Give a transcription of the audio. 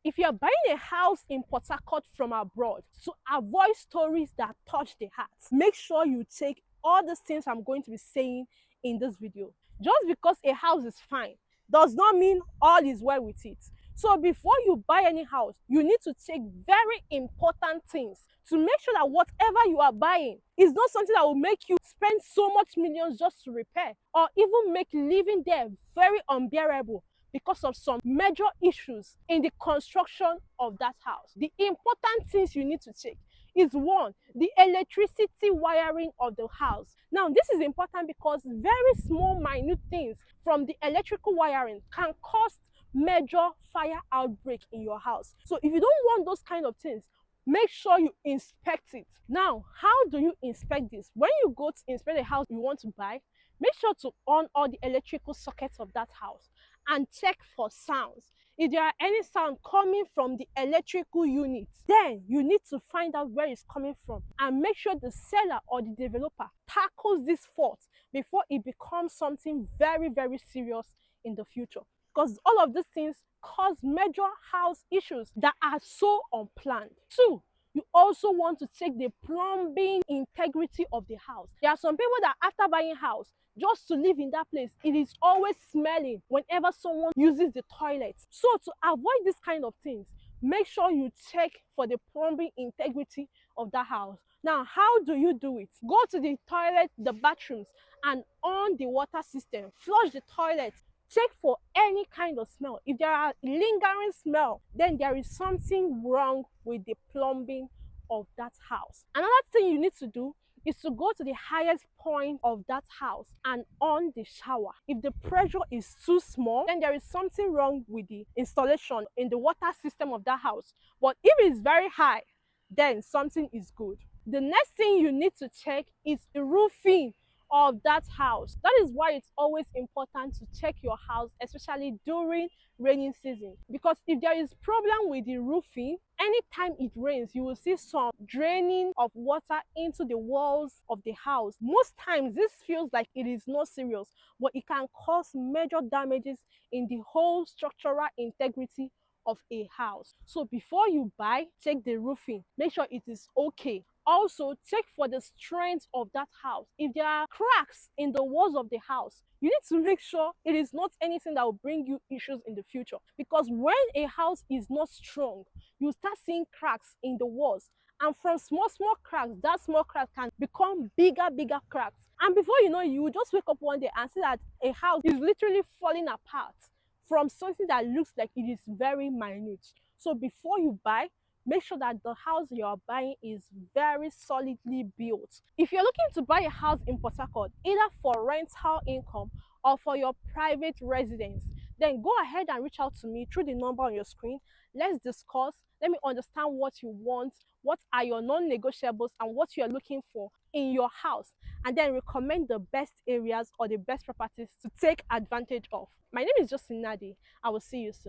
If you're buying a house in Port Harcourt from abroad, to avoid stories that touch the heart, make sure you take all the things I'm going to be saying in this video. Just because a house is fine does not mean all is well with it. So before you buy any house, you need to take very important things to make sure that whatever you are buying is not something that will make you spend so much millions just to repair, or even make living there very unbearable because of some major issues in the construction of that house. The important things you need to check is one, the electricity wiring of the house. Now, this is important because very small, minute things from the electrical wiring can cause major fire outbreak in your house. So if you don't want those kind of things, make sure you inspect it. Now, how do you inspect this? When you go to inspect the house you want to buy, make sure to on all the electrical sockets of that house and check for sounds. If there are any sound coming from the electrical unit, then you need to find out where it's coming from and make sure the seller or the developer tackles this fault before it becomes something very, very serious in the future. Because all of these things cause major house issues that are so unplanned. Two, you also want to check the plumbing integrity of the house. There are some people that after buying a house, just to live in that place, it is always smelling whenever someone uses the toilet. So to avoid this kind of things, make sure you check for the plumbing integrity of that house. Now, how do you do it? Go to the toilet, the bathrooms, and on the water system. Flush the toilet. Check for any kind of smell. If there are lingering smell, then there is something wrong with the plumbing of that house. Another thing you need to do is to go to the highest point of that house and on the shower. If the pressure is too small, then there is something wrong with the installation in the water system of that house. But if it is very high, then something is good. The next thing you need to check is the roofing of that house. That is why it's always important to check your house, especially during rainy season, because if there is problem with the roofing, anytime it rains, you will see some draining of water into the walls of the house. Most times this feels like it is not serious, but it can cause major damages in the whole structural integrity of a house. So before you buy, check the roofing, make sure it is okay. Also, check for the strength of that house. If there are cracks in the walls of the house, you need to make sure it is not anything that will bring you issues in the future. Because when a house is not strong, you start seeing cracks in the walls. And from small cracks, that small crack can become bigger cracks. And before you know it, you will just wake up one day and see that a house is literally falling apart from something that looks like it is very minute. So before you buy, make sure that the house you are buying is very solidly built. If you're looking to buy a house in Port Harcourt, either for rental income or for your private residence, then go ahead and reach out to me through the number on your screen. Let's discuss. Let me understand what you want, what are your non-negotiables, and what you're looking for in your house, and then recommend the best areas or the best properties to take advantage of. My name is Justin Nadi. I will see you soon.